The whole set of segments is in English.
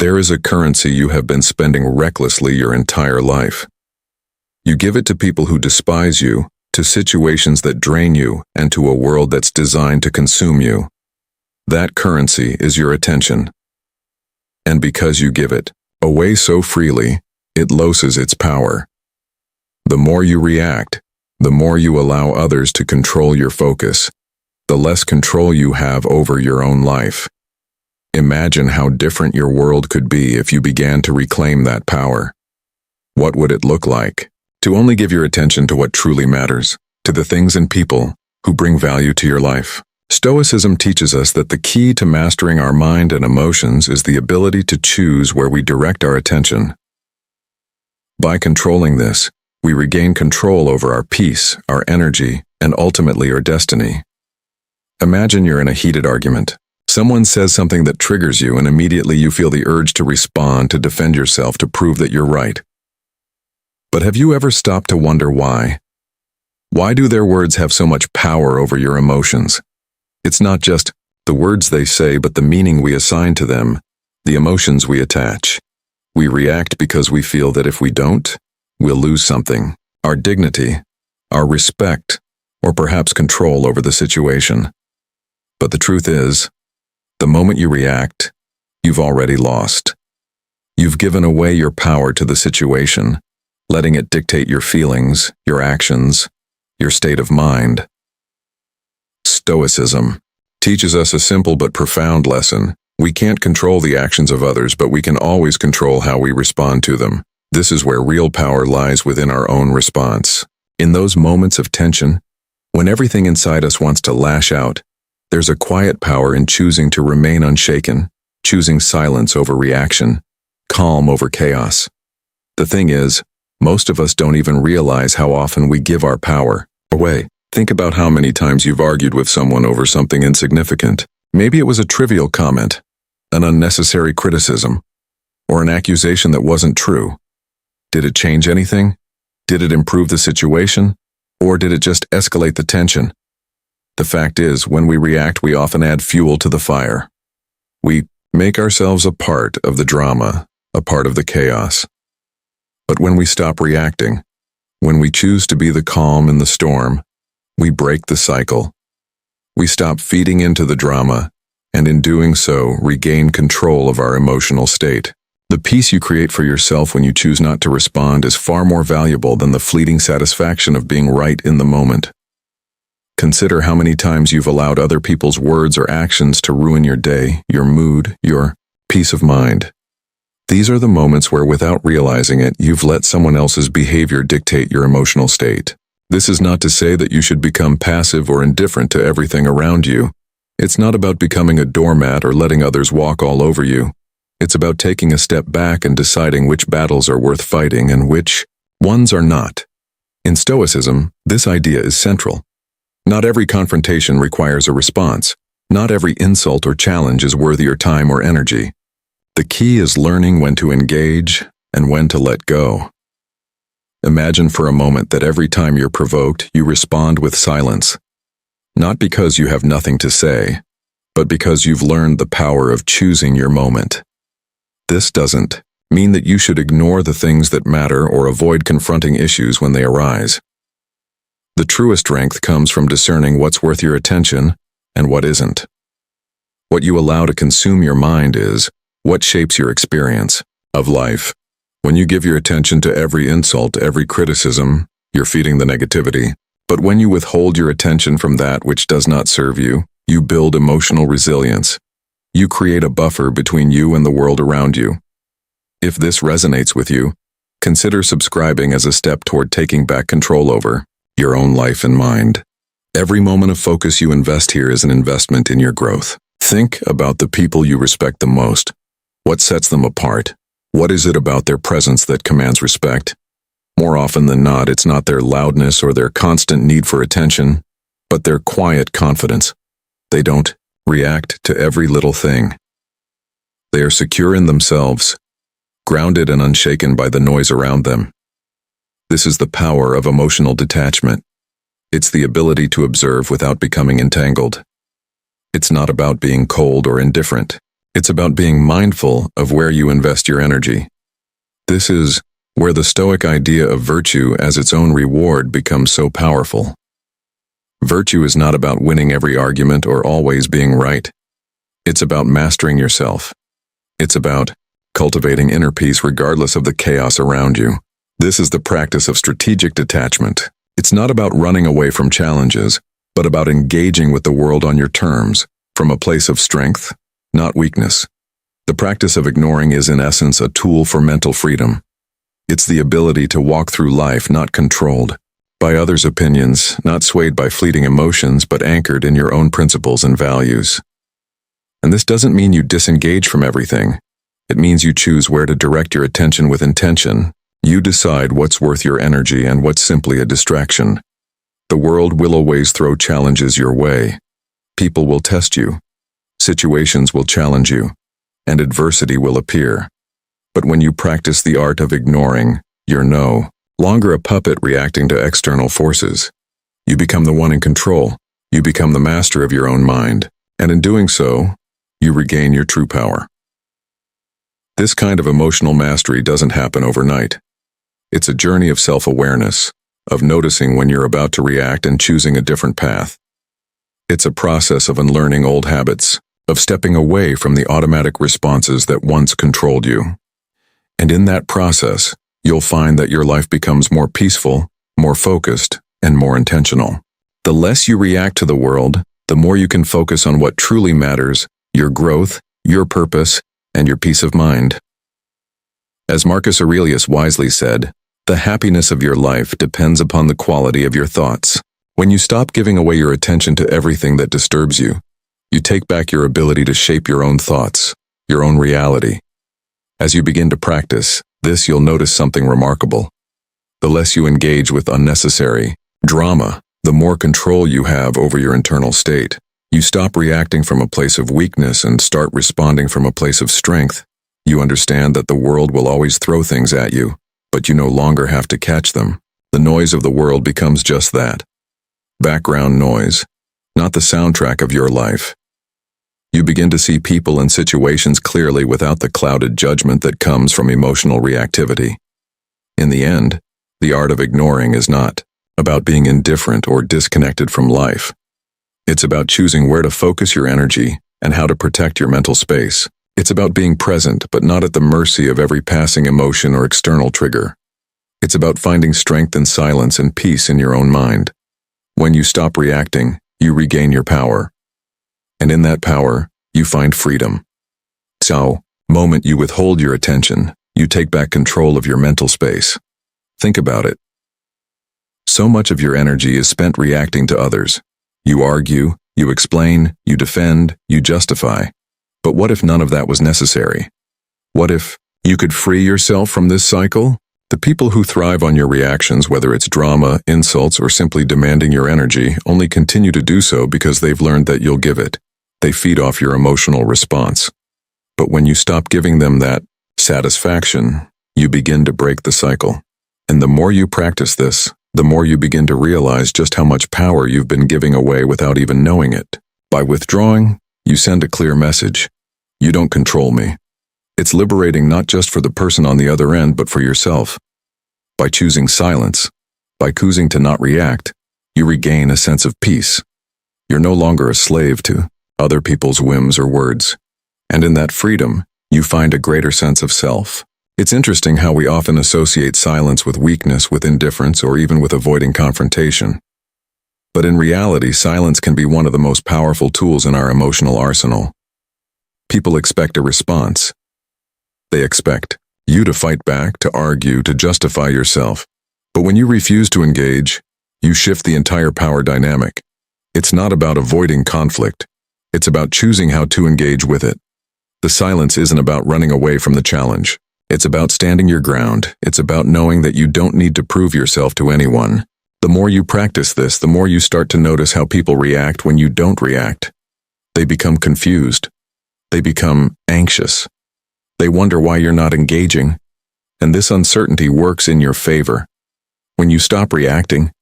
There is a currency you have been spending recklessly your entire life. You give it to people who despise you, to situations that drain you, and to a world that's designed to consume you. That currency is your attention. And because you give it away so freely, it loses its power. The more you react, the more you allow others to control your focus, the less control you have over your own life. Imagine how different your world could be if you began to reclaim that power. What would it look like to only give your attention to what truly matters, to the things and people who bring value to your life? Stoicism teaches us that the key to mastering our mind and emotions is the ability to choose where we direct our attention. By controlling this, we regain control over our peace, our energy, and ultimately our destiny. Imagine you're in a heated argument. Someone says something that triggers you, and immediately you feel the urge to respond, to defend yourself, to prove that you're right. But have you ever stopped to wonder why? Why do their words have so much power over your emotions? It's not just the words they say, but the meaning we assign to them, the emotions we attach. We react because we feel that if we don't, we'll lose something: our dignity, our respect, or perhaps control over the situation. But the truth is, the moment you react, you've already lost. You've given away your power to the situation, letting it dictate your feelings, your actions, your state of mind. Stoicism teaches us a simple but profound lesson. We can't control the actions of others, but we can always control how we respond to them. This is where real power lies, within our own response. In those moments of tension, when everything inside us wants to lash out, there's a quiet power in choosing to remain unshaken, choosing silence over reaction, calm over chaos. The thing is, most of us don't even realize how often we give our power away. Think about how many times you've argued with someone over something insignificant. Maybe it was a trivial comment, an unnecessary criticism, or an accusation that wasn't true. Did it change anything? Did it improve the situation? Or did it just escalate the tension? The fact is, when we react, we often add fuel to the fire. We make ourselves a part of the drama, a part of the chaos. But when we stop reacting, when we choose to be the calm in the storm, we break the cycle. We stop feeding into the drama, and in doing so, regain control of our emotional state. The peace you create for yourself when you choose not to respond is far more valuable than the fleeting satisfaction of being right in the moment. Consider how many times you've allowed other people's words or actions to ruin your day, your mood, your peace of mind. These are the moments where, without realizing it, you've let someone else's behavior dictate your emotional state. This is not to say that you should become passive or indifferent to everything around you. It's not about becoming a doormat or letting others walk all over you. It's about taking a step back and deciding which battles are worth fighting and which ones are not. In Stoicism, this idea is central. Not every confrontation requires a response. Not every insult or challenge is worth your time or energy. The key is learning when to engage and when to let go. Imagine for a moment that every time you're provoked, you respond with silence. Not because you have nothing to say, but because you've learned the power of choosing your moment. This doesn't mean that you should ignore the things that matter or avoid confronting issues when they arise. The truest strength comes from discerning what's worth your attention and what isn't. What you allow to consume your mind is what shapes your experience of life. When you give your attention to every insult, every criticism, you're feeding the negativity. But when you withhold your attention from that which does not serve you, you build emotional resilience. You create a buffer between you and the world around you. If this resonates with you, consider subscribing as a step toward taking back control over your own life and mind. Every moment of focus you invest here is an investment in your growth. Think about the people you respect the most. What sets them apart? What is it about their presence that commands respect? More often than not, it's not their loudness or their constant need for attention, but their quiet confidence. They don't react to every little thing. They are secure in themselves, grounded and unshaken by the noise around them. This is the power of emotional detachment. It's the ability to observe without becoming entangled. It's not about being cold or indifferent. It's about being mindful of where you invest your energy. This is where the Stoic idea of virtue as its own reward becomes so powerful. Virtue is not about winning every argument or always being right. It's about mastering yourself. It's about cultivating inner peace regardless of the chaos around you. This is the practice of strategic detachment. It's not about running away from challenges, but about engaging with the world on your terms, from a place of strength, not weakness. The practice of ignoring is in essence a tool for mental freedom. It's the ability to walk through life not controlled by others' opinions, not swayed by fleeting emotions, but anchored in your own principles and values. And this doesn't mean you disengage from everything. It means you choose where to direct your attention with intention. You decide what's worth your energy and what's simply a distraction. The world will always throw challenges your way. People will test you. Situations will challenge you, and adversity will appear. But when you practice the art of ignoring, you're no longer a puppet reacting to external forces. You become the one in control. You become the master of your own mind, and in doing so, you regain your true power. This kind of emotional mastery doesn't happen overnight. It's a journey of self-awareness, of noticing when you're about to react and choosing a different path. It's a process of unlearning old habits, of stepping away from the automatic responses that once controlled you. And in that process, you'll find that your life becomes more peaceful, more focused, and more intentional. The less you react to the world, the more you can focus on what truly matters, your growth, your purpose, and your peace of mind. As Marcus Aurelius wisely said, the happiness of your life depends upon the quality of your thoughts. When you stop giving away your attention to everything that disturbs you, you take back your ability to shape your own thoughts, your own reality. As you begin to practice this, you'll notice something remarkable. The less you engage with unnecessary drama, the more control you have over your internal state. You stop reacting from a place of weakness and start responding from a place of strength. You understand that the world will always throw things at you, but you no longer have to catch them. The noise of the world becomes just that. Background noise, not the soundtrack of your life. You begin to see people and situations clearly without the clouded judgment that comes from emotional reactivity. In the end, the art of ignoring is not about being indifferent or disconnected from life. It's about choosing where to focus your energy and how to protect your mental space. It's about being present but not at the mercy of every passing emotion or external trigger. It's about finding strength in silence and peace in your own mind. When you stop reacting, you regain your power. And in that power, you find freedom. So, the moment you withhold your attention, you take back control of your mental space. Think about it. So much of your energy is spent reacting to others. You argue, you explain, you defend, you justify. But what if none of that was necessary? What if you could free yourself from this cycle? The people who thrive on your reactions, whether it's drama, insults, or simply demanding your energy, only continue to do so because they've learned that you'll give it. They feed off your emotional response. But when you stop giving them that satisfaction, you begin to break the cycle. And the more you practice this, the more you begin to realize just how much power you've been giving away without even knowing it. By withdrawing, you send a clear message. You don't control me. It's liberating not just for the person on the other end, but for yourself. By choosing silence, by choosing to not react, you regain a sense of peace. You're no longer a slave to other people's whims or words. And in that freedom, you find a greater sense of self. It's interesting how we often associate silence with weakness, with indifference, or even with avoiding confrontation. But in reality, silence can be one of the most powerful tools in our emotional arsenal. People expect a response. They expect you to fight back, to argue, to justify yourself. But when you refuse to engage, you shift the entire power dynamic. It's not about avoiding conflict. It's about choosing how to engage with it. The silence isn't about running away from the challenge. It's about standing your ground. It's about knowing that you don't need to prove yourself to anyone. The more you practice this, the more you start to notice how people react when you don't react. They become confused. They become anxious. They wonder why you're not engaging. And this uncertainty works in your favor. When you stop reacting,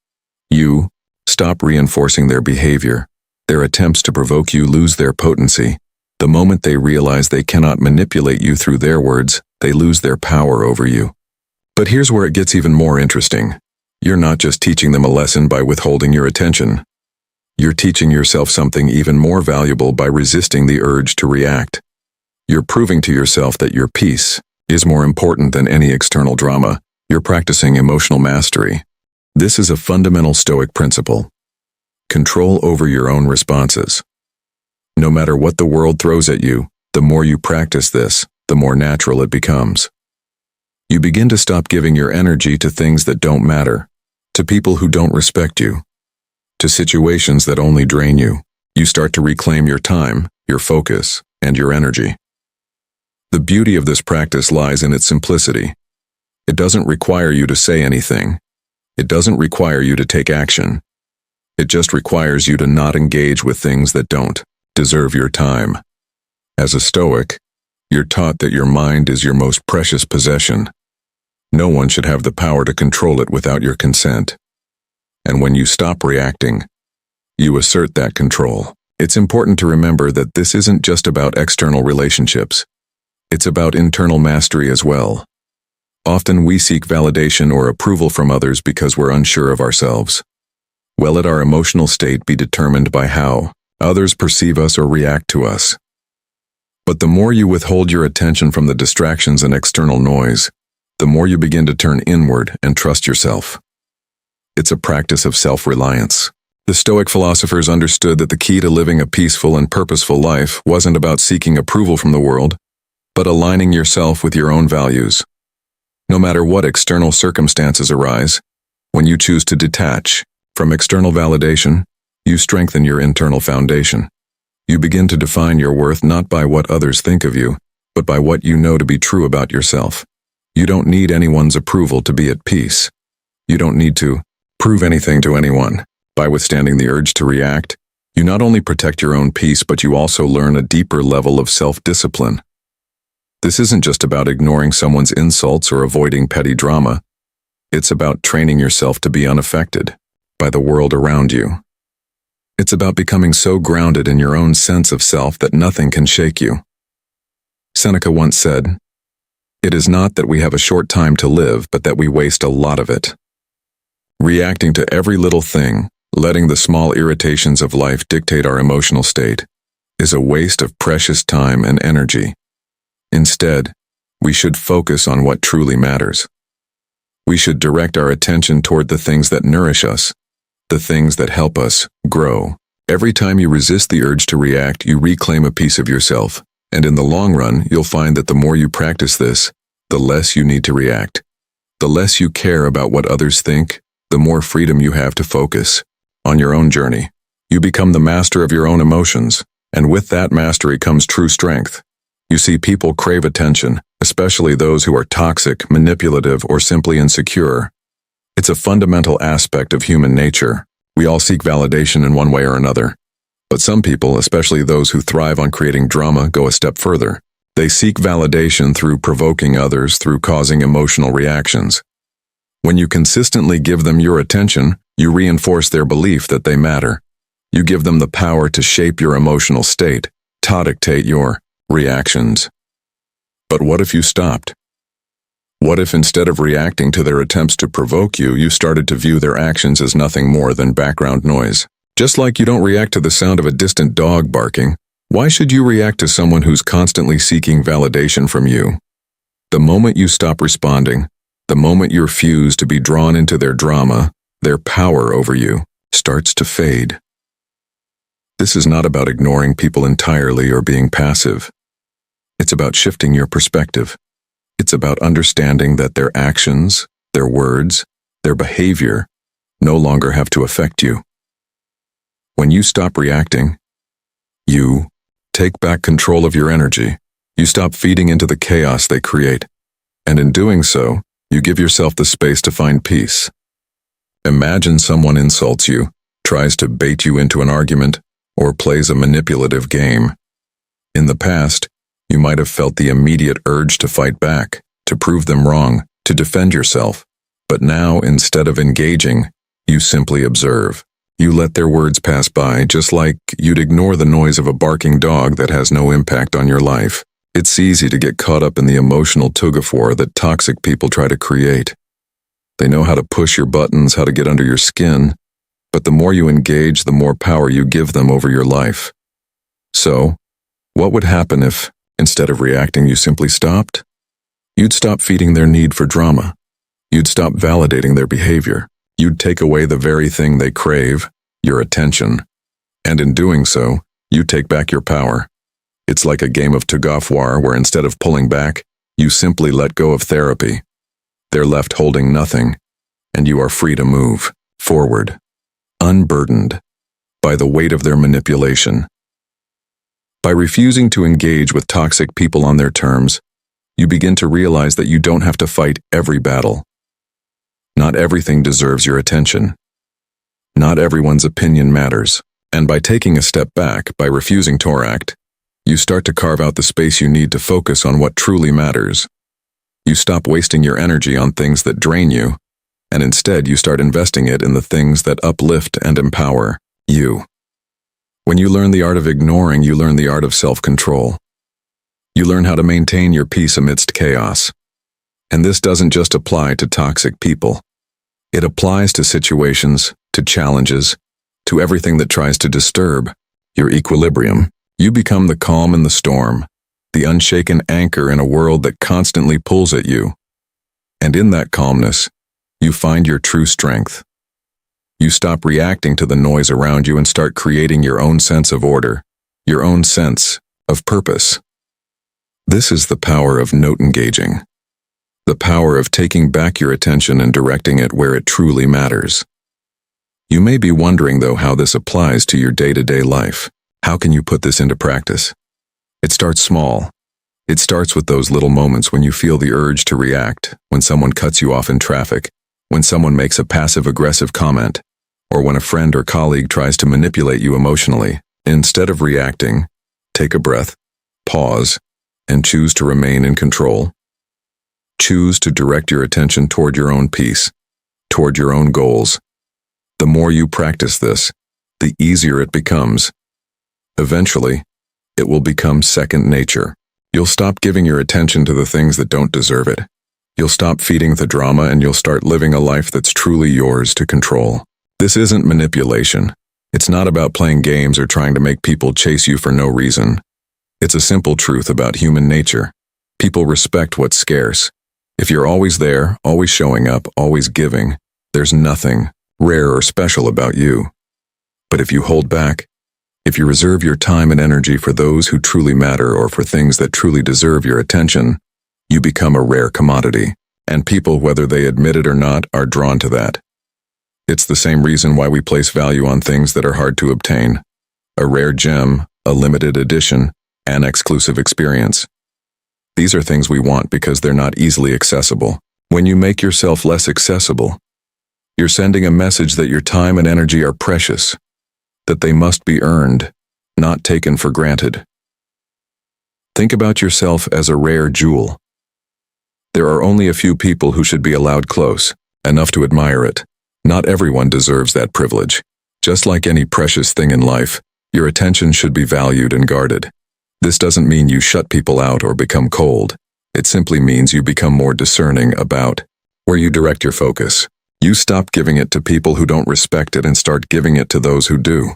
you stop reinforcing their behavior. Their attempts to provoke you lose their potency. The moment they realize they cannot manipulate you through their words, they lose their power over you. But here's where it gets even more interesting. You're not just teaching them a lesson by withholding your attention. You're teaching yourself something even more valuable by resisting the urge to react. You're proving to yourself that your peace is more important than any external drama. You're practicing emotional mastery. This is a fundamental Stoic principle. Control over your own responses. No matter what the world throws at you, the more you practice this, the more natural it becomes. You begin to stop giving your energy to things that don't matter, to people who don't respect you, to situations that only drain you. You start to reclaim your time, your focus, and your energy. The beauty of this practice lies in its simplicity. It doesn't require you to say anything. It doesn't require you to take action. It just requires you to not engage with things that don't deserve your time. As a Stoic, you're taught that your mind is your most precious possession. No one should have the power to control it without your consent. And when you stop reacting, you assert that control. It's important to remember that this isn't just about external relationships. It's about internal mastery as well. Often we seek validation or approval from others because we're unsure of ourselves. Well, let our emotional state be determined by how others perceive us or react to us. But the more you withhold your attention from the distractions and external noise, the more you begin to turn inward and trust yourself. It's a practice of self-reliance. The Stoic philosophers understood that the key to living a peaceful and purposeful life wasn't about seeking approval from the world, but aligning yourself with your own values. No matter what external circumstances arise, when you choose to detach from external validation, you strengthen your internal foundation. You begin to define your worth not by what others think of you, but by what you know to be true about yourself. You don't need anyone's approval to be at peace. You don't need to prove anything to anyone. By withstanding the urge to react, you not only protect your own peace, but you also learn a deeper level of self-discipline. This isn't just about ignoring someone's insults or avoiding petty drama. It's about training yourself to be unaffected by the world around you. It's about becoming so grounded in your own sense of self that nothing can shake you. Seneca once said, "It is not that we have a short time to live, but that we waste a lot of it." Reacting to every little thing, letting the small irritations of life dictate our emotional state, is a waste of precious time and energy. Instead, we should focus on what truly matters. We should direct our attention toward the things that nourish us, the things that help us grow. Every time you resist the urge to react, you reclaim a piece of yourself, and in the long run, you'll find that the more you practice this, the less you need to react. The less you care about what others think, the more freedom you have to focus on your own journey. You become the master of your own emotions, and with that mastery comes true strength. You see, people crave attention, especially those who are toxic, manipulative, or simply insecure. It's a fundamental aspect of human nature. We all seek validation in one way or another. But some people, especially those who thrive on creating drama, go a step further. They seek validation through provoking others, through causing emotional reactions. When you consistently give them your attention, you reinforce their belief that they matter. You give them the power to shape your emotional state, to dictate your reactions. But what if you stopped? What if instead of reacting to their attempts to provoke you, you started to view their actions as nothing more than background noise? Just like you don't react to the sound of a distant dog barking, why should you react to someone who's constantly seeking validation from you? The moment you stop responding, the moment you refuse to be drawn into their drama, their power over you starts to fade. This is not about ignoring people entirely or being passive. It's about shifting your perspective. It's about understanding that their actions, their words, their behavior no longer have to affect you. When you stop reacting, you take back control of your energy. You stop feeding into the chaos they create. And in doing so, you give yourself the space to find peace. Imagine someone insults you, tries to bait you into an argument, or plays a manipulative game. In the past, you might have felt the immediate urge to fight back, to prove them wrong, to defend yourself. But now, instead of engaging, you simply observe. You let their words pass by, just like you'd ignore the noise of a barking dog that has no impact on your life. It's easy to get caught up in the emotional tug-of-war that toxic people try to create. They know how to push your buttons, how to get under your skin, but the more you engage, the more power you give them over your life. So, what would happen if, instead of reacting, you simply stopped? You'd stop feeding their need for drama. You'd stop validating their behavior. You'd take away the very thing they crave, your attention. And in doing so, you take back your power. It's like a game of tug-of-war where instead of pulling back, you simply let go of therapy. They're left holding nothing, and you are free to move forward, unburdened by the weight of their manipulation. By refusing to engage with toxic people on their terms, you begin to realize that you don't have to fight every battle. Not everything deserves your attention. Not everyone's opinion matters. And by taking a step back, by refusing to act, you start to carve out the space you need to focus on what truly matters. You stop wasting your energy on things that drain you, and instead you start investing it in the things that uplift and empower you. When you learn the art of ignoring, you learn the art of self-control. You learn how to maintain your peace amidst chaos. And this doesn't just apply to toxic people. It applies to situations, to challenges, to everything that tries to disturb your equilibrium. You become the calm in the storm, the unshaken anchor in a world that constantly pulls at you. And in that calmness, you find your true strength. You stop reacting to the noise around you and start creating your own sense of order, your own sense of purpose. This is the power of note engaging. The power of taking back your attention and directing it where it truly matters. You may be wondering, though, how this applies to your day-to-day life. How can you put this into practice? It starts small. It starts with those little moments when you feel the urge to react, when someone cuts you off in traffic, when someone makes a passive-aggressive comment, or when a friend or colleague tries to manipulate you emotionally. Instead of reacting, take a breath, pause, and choose to remain in control. Choose to direct your attention toward your own peace, toward your own goals. The more you practice this, the easier it becomes. Eventually, it will become second nature. You'll stop giving your attention to the things that don't deserve it. You'll stop feeding the drama and you'll start living a life that's truly yours to control. This isn't manipulation. It's not about playing games or trying to make people chase you for no reason. It's a simple truth about human nature. People respect what's scarce. If you're always there, always showing up, always giving, there's nothing rare or special about you. But if you hold back, if you reserve your time and energy for those who truly matter or for things that truly deserve your attention, you become a rare commodity. And people, whether they admit it or not, are drawn to that. It's the same reason why we place value on things that are hard to obtain. A rare gem, a limited edition, an exclusive experience. These are things we want because they're not easily accessible. When you make yourself less accessible, you're sending a message that your time and energy are precious, that they must be earned, not taken for granted. Think about yourself as a rare jewel. There are only a few people who should be allowed close, enough to admire it. Not everyone deserves that privilege. Just like any precious thing in life, your attention should be valued and guarded. This doesn't mean you shut people out or become cold. It simply means you become more discerning about where you direct your focus. You stop giving it to people who don't respect it and start giving it to those who do.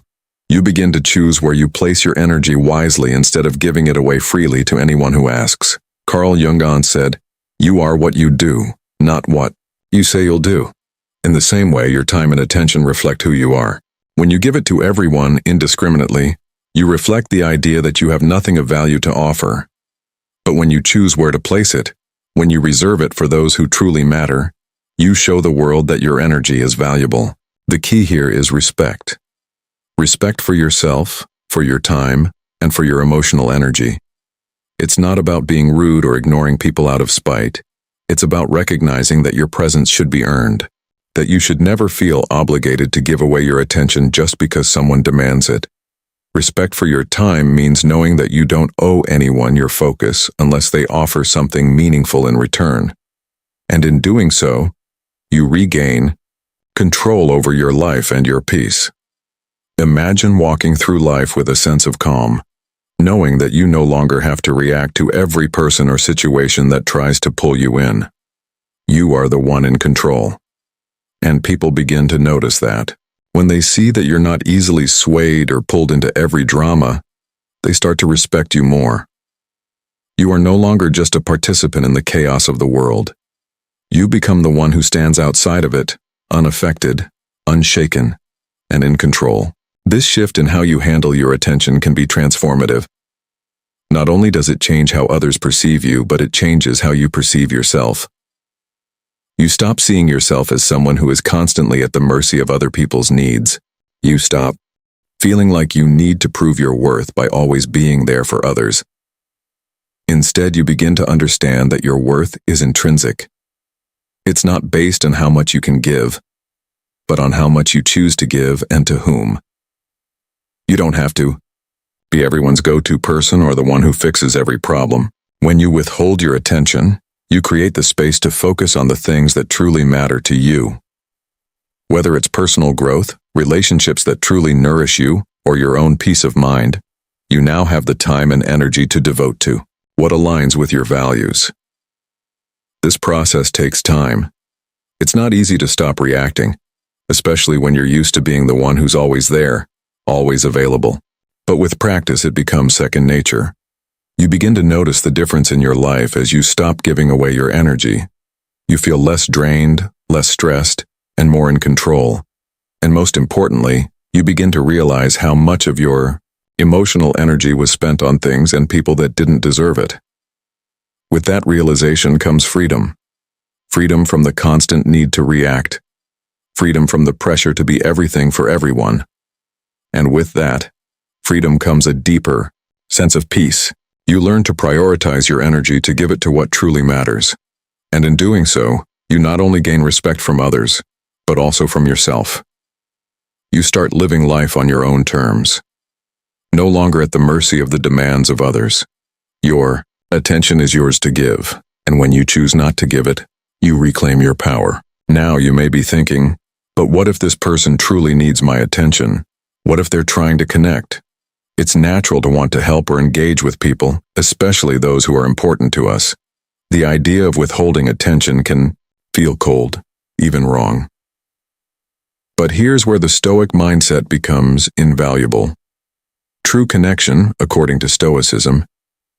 You begin to choose where you place your energy wisely instead of giving it away freely to anyone who asks. Carl Jung said, "You are what you do, not what you say you'll do." In the same way, your time and attention reflect who you are. When you give it to everyone indiscriminately, you reflect the idea that you have nothing of value to offer. But when you choose where to place it, when you reserve it for those who truly matter, you show the world that your energy is valuable. The key here is respect. Respect for yourself, for your time, and for your emotional energy. It's not about being rude or ignoring people out of spite. It's about recognizing that your presence should be earned, that you should never feel obligated to give away your attention just because someone demands it. Respect for your time means knowing that you don't owe anyone your focus unless they offer something meaningful in return. And in doing so, you regain control over your life and your peace. Imagine walking through life with a sense of calm, knowing that you no longer have to react to every person or situation that tries to pull you in. You are the one in control. And people begin to notice that. When they see that you're not easily swayed or pulled into every drama, they start to respect you more. You are no longer just a participant in the chaos of the world. You become the one who stands outside of it, unaffected, unshaken, and in control. This shift in how you handle your attention can be transformative. Not only does it change how others perceive you, but it changes how you perceive yourself. You stop seeing yourself as someone who is constantly at the mercy of other people's needs. You stop feeling like you need to prove your worth by always being there for others. Instead, you begin to understand that your worth is intrinsic. It's not based on how much you can give, but on how much you choose to give and to whom. You don't have to be everyone's go-to person or the one who fixes every problem. When you withhold your attention, you create the space to focus on the things that truly matter to you. Whether it's personal growth, relationships that truly nourish you, or your own peace of mind, you now have the time and energy to devote to what aligns with your values. This process takes time. It's not easy to stop reacting, especially when you're used to being the one who's always there, always available. But with practice, it becomes second nature. You begin to notice the difference in your life as you stop giving away your energy. You feel less drained, less stressed, and more in control. And most importantly, you begin to realize how much of your emotional energy was spent on things and people that didn't deserve it. With that realization comes freedom. Freedom from the constant need to react. Freedom from the pressure to be everything for everyone. And with that, freedom comes a deeper sense of peace. You learn to prioritize your energy to give it to what truly matters. And in doing so, you not only gain respect from others, but also from yourself. You start living life on your own terms, no longer at the mercy of the demands of others. Your attention is yours to give, and when you choose not to give it, you reclaim your power. Now you may be thinking, but what if this person truly needs my attention? What if they're trying to connect? It's natural to want to help or engage with people, especially those who are important to us. The idea of withholding attention can feel cold, even wrong. But here's where the Stoic mindset becomes invaluable. True connection, according to Stoicism,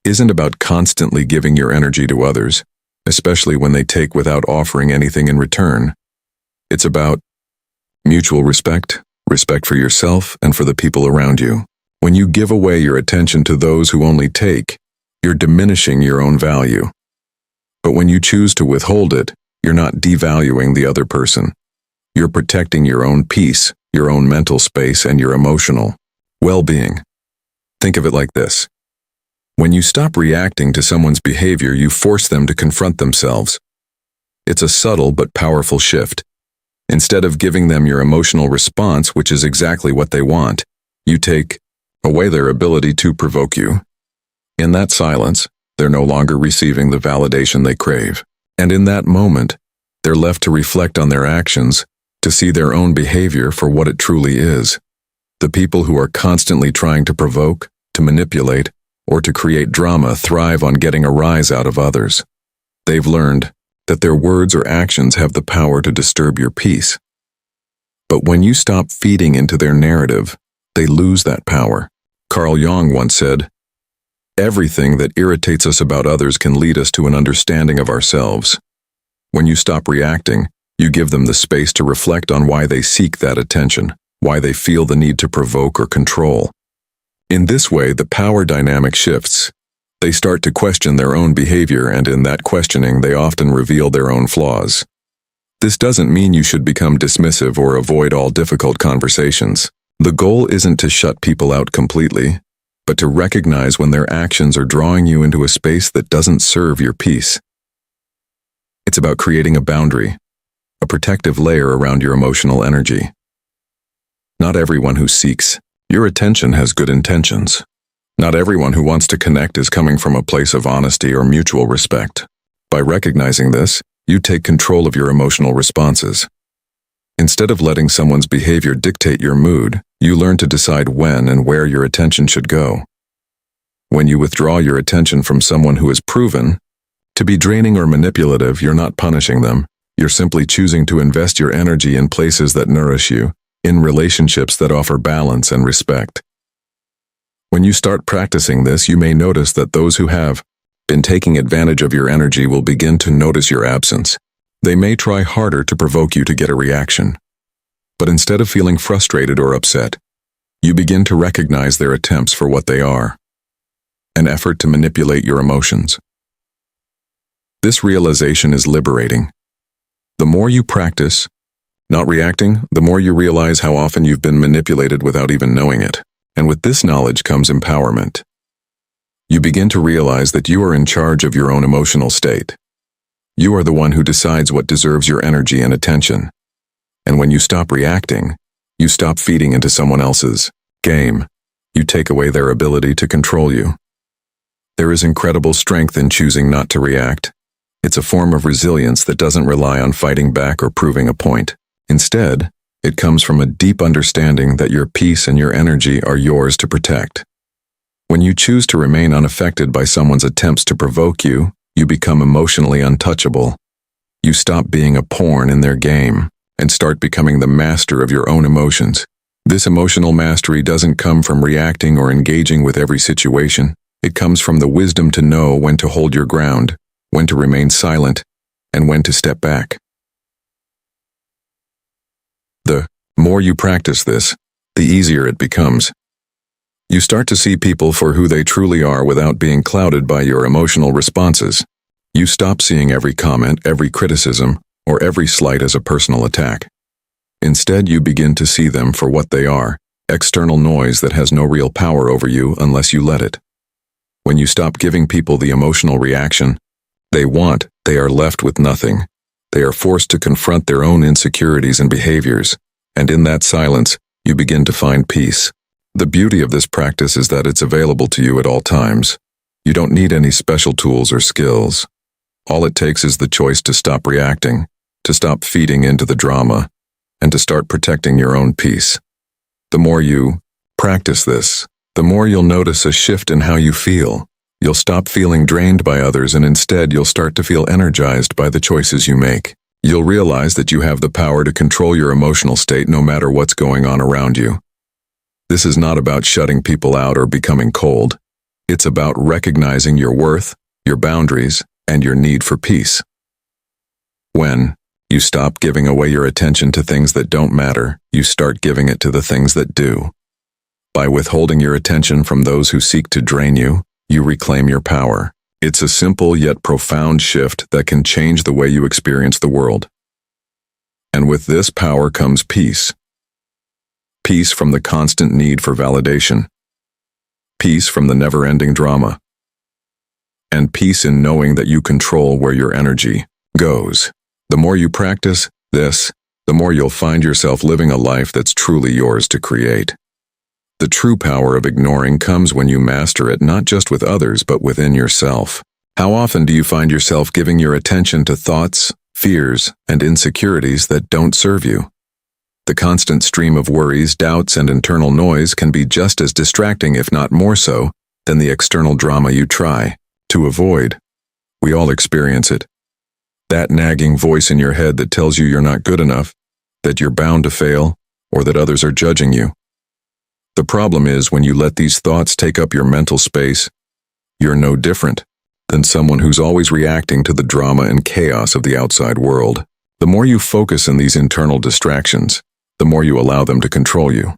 isn't about constantly giving your energy to others, especially when they take without offering anything in return. It's about mutual respect, respect for yourself and for the people around you. When you give away your attention to those who only take, you're diminishing your own value. But when you choose to withhold it, you're not devaluing the other person. You're protecting your own peace, your own mental space, and your emotional well-being. Think of it like this. When you stop reacting to someone's behavior, you force them to confront themselves. It's a subtle but powerful shift. Instead of giving them your emotional response, which is exactly what they want, you take away their ability to provoke you. In that silence, they're no longer receiving the validation they crave. And in that moment, they're left to reflect on their actions, to see their own behavior for what it truly is. The people who are constantly trying to provoke, to manipulate, or to create drama thrive on getting a rise out of others. They've learned that their words or actions have the power to disturb your peace. But when you stop feeding into their narrative, they lose that power. Carl Jung once said, "Everything that irritates us about others can lead us to an understanding of ourselves." When you stop reacting, you give them the space to reflect on why they seek that attention, why they feel the need to provoke or control. In this way, the power dynamic shifts. They start to question their own behavior, and in that questioning, they often reveal their own flaws. This doesn't mean you should become dismissive or avoid all difficult conversations. The goal isn't to shut people out completely, but to recognize when their actions are drawing you into a space that doesn't serve your peace. It's about creating a boundary, a protective layer around your emotional energy. Not everyone who seeks your attention has good intentions. Not everyone who wants to connect is coming from a place of honesty or mutual respect. By recognizing this, you take control of your emotional responses. Instead of letting someone's behavior dictate your mood, you learn to decide when and where your attention should go. When you withdraw your attention from someone who is proven to be draining or manipulative, you're not punishing them. You're simply choosing to invest your energy in places that nourish you, in relationships that offer balance and respect. When you start practicing this, you may notice that those who have been taking advantage of your energy will begin to notice your absence. They may try harder to provoke you to get a reaction. But instead of feeling frustrated or upset, you begin to recognize their attempts for what they are: an effort to manipulate your emotions. This realization is liberating. The more you practice not reacting, the more you realize how often you've been manipulated without even knowing it. And with this knowledge comes empowerment. You begin to realize that you are in charge of your own emotional state. You are the one who decides what deserves your energy and attention. And when you stop reacting, you stop feeding into someone else's game. You take away their ability to control you. There is incredible strength in choosing not to react. It's a form of resilience that doesn't rely on fighting back or proving a point. Instead, it comes from a deep understanding that your peace and your energy are yours to protect. When you choose to remain unaffected by someone's attempts to provoke you, you become emotionally untouchable. You stop being a pawn in their game and start becoming the master of your own emotions. This emotional mastery doesn't come from reacting or engaging with every situation. It comes from the wisdom to know when to hold your ground, when to remain silent, and when to step back. The more you practice this, the easier it becomes. You start to see people for who they truly are without being clouded by your emotional responses. You stop seeing every comment, every criticism, or every slight as a personal attack. Instead, you begin to see them for what they are: external noise that has no real power over you unless you let it. When you stop giving people the emotional reaction they want, they are left with nothing. They are forced to confront their own insecurities and behaviors, and in that silence, you begin to find peace. The beauty of this practice is that it's available to you at all times. You don't need any special tools or skills. All it takes is the choice to stop reacting, to stop feeding into the drama, and to start protecting your own peace. The more you practice this, the more you'll notice a shift in how you feel. You'll stop feeling drained by others, and instead you'll start to feel energized by the choices you make. You'll realize that you have the power to control your emotional state no matter what's going on around you. This is not about shutting people out or becoming cold. It's about recognizing your worth, your boundaries, and your need for peace. When you stop giving away your attention to things that don't matter, you start giving it to the things that do. By withholding your attention from those who seek to drain you, you reclaim your power. It's a simple yet profound shift that can change the way you experience the world. And with this power comes peace. Peace from the constant need for validation. Peace from the never-ending drama. And peace in knowing that you control where your energy goes. The more you practice this, the more you'll find yourself living a life that's truly yours to create. The true power of ignoring comes when you master it not just with others but within yourself. How often do you find yourself giving your attention to thoughts, fears, and insecurities that don't serve you? The constant stream of worries, doubts, and internal noise can be just as distracting, if not more so, than the external drama you try to avoid. We all experience it. That nagging voice in your head that tells you you're not good enough, that you're bound to fail, or that others are judging you. The problem is when you let these thoughts take up your mental space, you're no different than someone who's always reacting to the drama and chaos of the outside world. The more you focus on these internal distractions, the more you allow them to control you.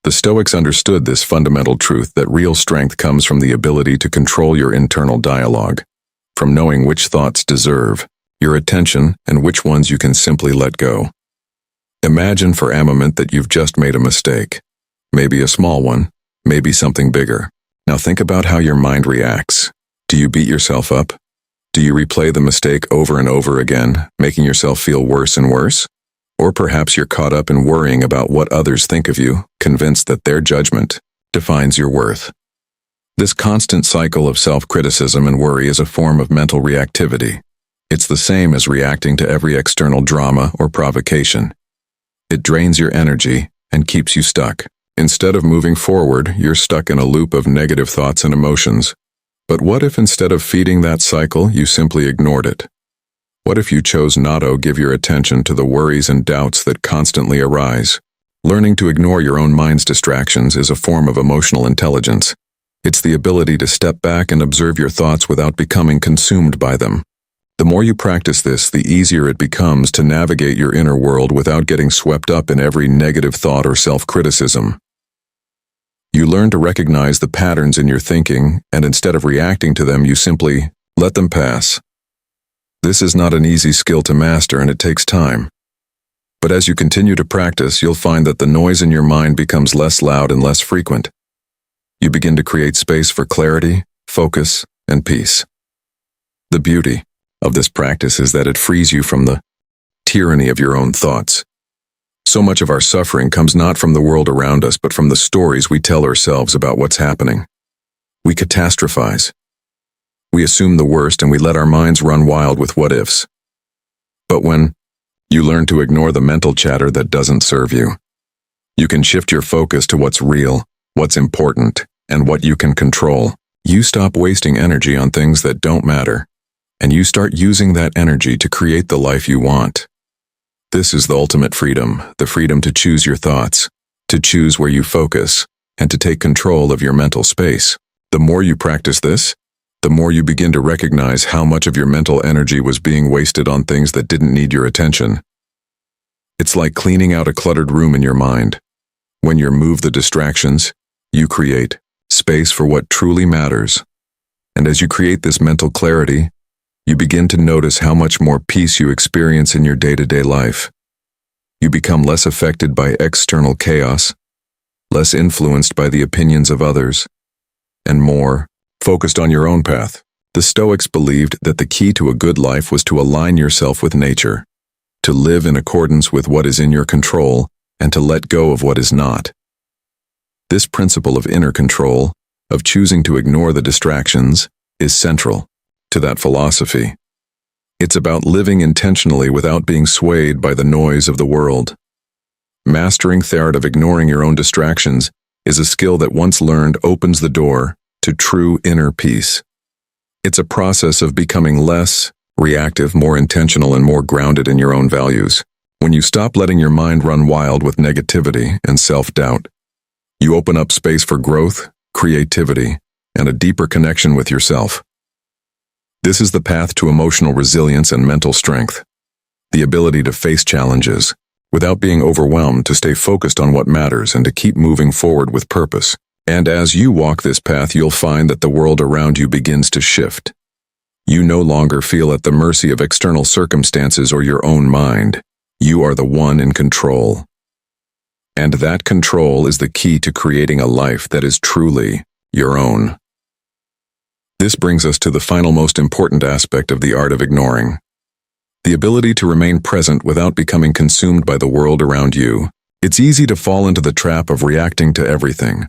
The Stoics understood this fundamental truth that real strength comes from the ability to control your internal dialogue, from knowing which thoughts deserve your attention and which ones you can simply let go. Imagine for a moment that you've just made a mistake. Maybe a small one, maybe something bigger. Now think about how your mind reacts. Do you beat yourself up? Do you replay the mistake over and over again, making yourself feel worse and worse? Or perhaps you're caught up in worrying about what others think of you, convinced that their judgment defines your worth. This constant cycle of self-criticism and worry is a form of mental reactivity. It's the same as reacting to every external drama or provocation. It drains your energy and keeps you stuck. Instead of moving forward, you're stuck in a loop of negative thoughts and emotions. But what if instead of feeding that cycle, you simply ignored it? What if you chose not to give your attention to the worries and doubts that constantly arise? Learning to ignore your own mind's distractions is a form of emotional intelligence. It's the ability to step back and observe your thoughts without becoming consumed by them. The more you practice this, the easier it becomes to navigate your inner world without getting swept up in every negative thought or self-criticism. You learn to recognize the patterns in your thinking, and instead of reacting to them, you simply let them pass. This is not an easy skill to master, and it takes time. But as you continue to practice, you'll find that the noise in your mind becomes less loud and less frequent. You begin to create space for clarity, focus, and peace. The beauty of this practice is that it frees you from the tyranny of your own thoughts. So much of our suffering comes not from the world around us, but from the stories we tell ourselves about what's happening. We catastrophize. We assume the worst, and we let our minds run wild with what-ifs. But when you learn to ignore the mental chatter that doesn't serve you, you can shift your focus to what's real, what's important, and what you can control. You stop wasting energy on things that don't matter, and you start using that energy to create the life you want. This is the ultimate freedom, the freedom to choose your thoughts, to choose where you focus, and to take control of your mental space. The more you practice this, the more you begin to recognize how much of your mental energy was being wasted on things that didn't need your attention. It's like cleaning out a cluttered room in your mind. When you remove the distractions, you create space for what truly matters. And as you create this mental clarity, you begin to notice how much more peace you experience in your day-to-day life. You become less affected by external chaos, less influenced by the opinions of others, and more focused on your own path. The Stoics believed that the key to a good life was to align yourself with nature, to live in accordance with what is in your control, and to let go of what is not. This principle of inner control, of choosing to ignore the distractions, is central to that philosophy. It's about living intentionally without being swayed by the noise of the world. Mastering the art of ignoring your own distractions is a skill that once learned opens the door to true inner peace. It's a process of becoming less reactive, more intentional, and more grounded in your own values. When you stop letting your mind run wild with negativity and self-doubt, you open up space for growth, creativity, and a deeper connection with yourself. This is the path to emotional resilience and mental strength. The ability to face challenges without being overwhelmed, to stay focused on what matters, and to keep moving forward with purpose. And as you walk this path, you'll find that the world around you begins to shift. You no longer feel at the mercy of external circumstances or your own mind. You are the one in control. And that control is the key to creating a life that is truly your own. This brings us to the final most important aspect of the art of ignoring. The ability to remain present without becoming consumed by the world around you. It's easy to fall into the trap of reacting to everything,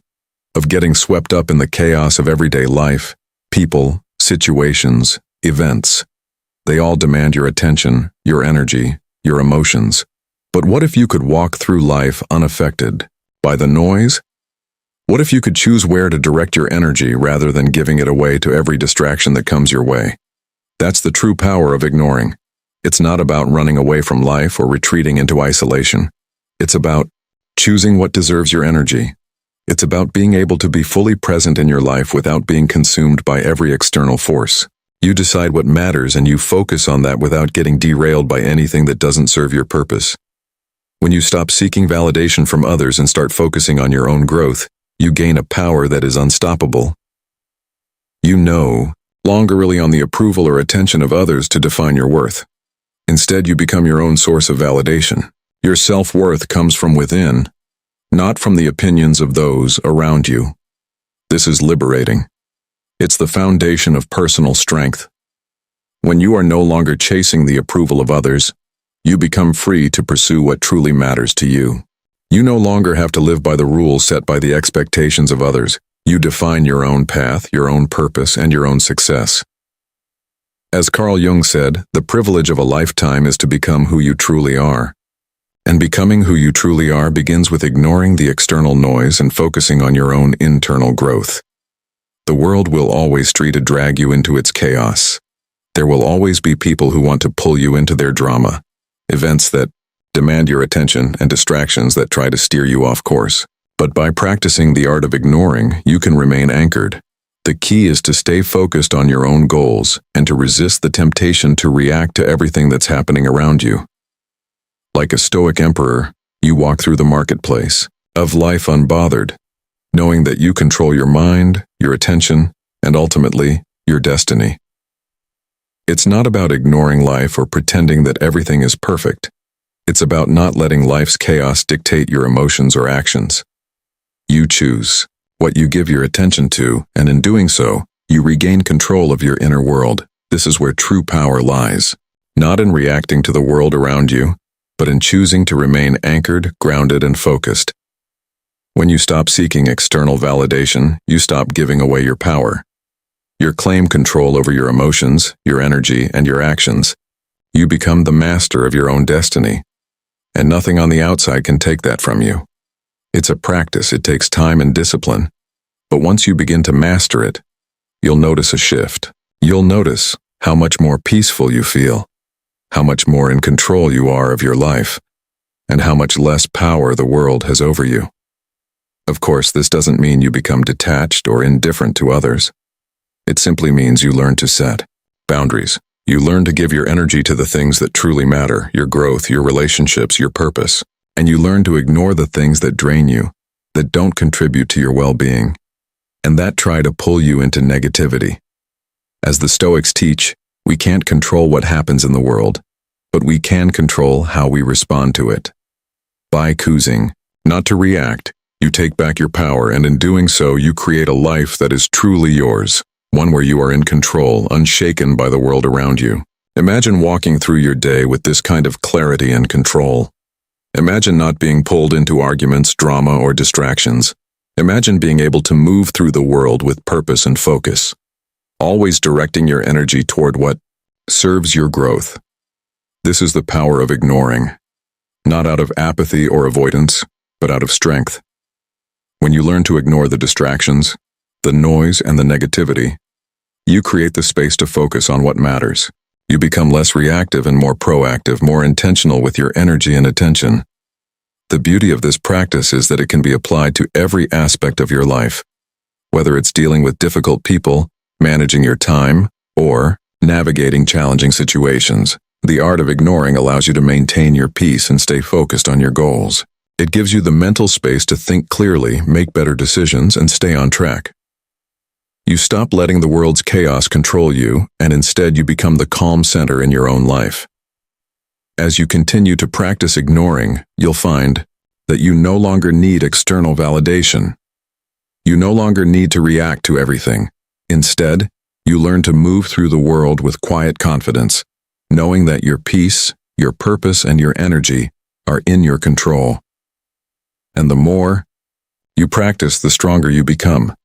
of getting swept up in the chaos of everyday life. People, situations, events. They all demand your attention, your energy, your emotions. But what if you could walk through life unaffected by the noise? What if you could choose where to direct your energy rather than giving it away to every distraction that comes your way? That's the true power of ignoring. It's not about running away from life or retreating into isolation. It's about choosing what deserves your energy. It's about being able to be fully present in your life without being consumed by every external force. You decide what matters and you focus on that without getting derailed by anything that doesn't serve your purpose. When you stop seeking validation from others and start focusing on your own growth, you gain a power that is unstoppable. You no longer rely on the approval or attention of others to define your worth. Instead, you become your own source of validation. Your self-worth comes from within, not from the opinions of those around you. This is liberating. It's the foundation of personal strength. When you are no longer chasing the approval of others, you become free to pursue what truly matters to you. You no longer have to live by the rules set by the expectations of others. You define your own path, your own purpose, and your own success. As Carl Jung said, the privilege of a lifetime is to become who you truly are. And becoming who you truly are begins with ignoring the external noise and focusing on your own internal growth. The world will always try to drag you into its chaos. There will always be people who want to pull you into their drama, events that demand your attention and distractions that try to steer you off course. But by practicing the art of ignoring, you can remain anchored. The key is to stay focused on your own goals and to resist the temptation to react to everything that's happening around you. Like a Stoic emperor, you walk through the marketplace of life unbothered, knowing that you control your mind, your attention, and ultimately, your destiny. It's not about ignoring life or pretending that everything is perfect. It's about not letting life's chaos dictate your emotions or actions. You choose what you give your attention to, and in doing so, you regain control of your inner world. This is where true power lies, not in reacting to the world around you, but in choosing to remain anchored, grounded, and focused. When you stop seeking external validation, you stop giving away your power. You claim control over your emotions, your energy, and your actions. You become the master of your own destiny, and nothing on the outside can take that from you. It's a practice, it takes time and discipline, but once you begin to master it, you'll notice a shift. You'll notice how much more peaceful you feel, how much more in control you are of your life, and how much less power the world has over you. Of course, this doesn't mean you become detached or indifferent to others. It simply means you learn to set boundaries. You learn to give your energy to the things that truly matter, your growth, your relationships, your purpose, and you learn to ignore the things that drain you, that don't contribute to your well-being, and that try to pull you into negativity. As the Stoics teach, we can't control what happens in the world, but we can control how we respond to it. By choosing not to react, you take back your power, and in doing so, you create a life that is truly yours, one where you are in control, unshaken by the world around you. Imagine walking through your day with this kind of clarity and control. Imagine not being pulled into arguments, drama, or distractions. Imagine being able to move through the world with purpose and focus, always directing your energy toward what serves your growth. This is the power of ignoring, not out of apathy or avoidance, but out of strength. When you learn to ignore the distractions, the noise, and the negativity, you create the space to focus on what matters. You become less reactive and more proactive, more intentional with your energy and attention. The beauty of this practice is that it can be applied to every aspect of your life, whether it's dealing with difficult people, managing your time, or navigating challenging situations. The art of ignoring allows you to maintain your peace and stay focused on your goals. It gives you the mental space to think clearly, make better decisions, and stay on track. You stop letting the world's chaos control you, and instead you become the calm center in your own life. As you continue to practice ignoring, you'll find that you no longer need external validation. You no longer need to react to everything. Instead, you learn to move through the world with quiet confidence, knowing that your peace, your purpose, and your energy are in your control. And the more you practice, the stronger you become.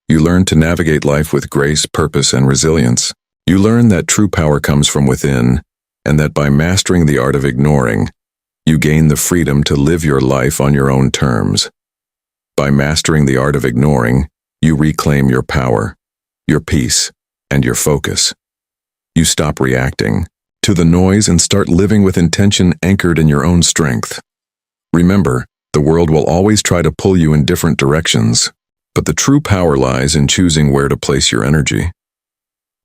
You learn to navigate life with grace, purpose, and resilience. You learn that true power comes from within, and that by mastering the art of ignoring, you gain the freedom to live your life on your own terms. By mastering the art of ignoring, you reclaim your power, your peace, and your focus. You stop reacting to the noise and start living with intention anchored in your own strength. Remember, the world will always try to pull you in different directions, but the true power lies in choosing where to place your energy.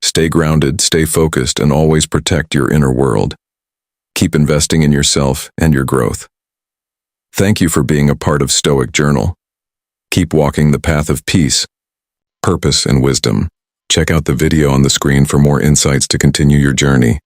Stay grounded, stay focused, and always protect your inner world. Keep investing in yourself and your growth. Thank you for being a part of Stoic Journal. Keep walking the path of peace, purpose, and wisdom. Check out the video on the screen for more insights to continue your journey.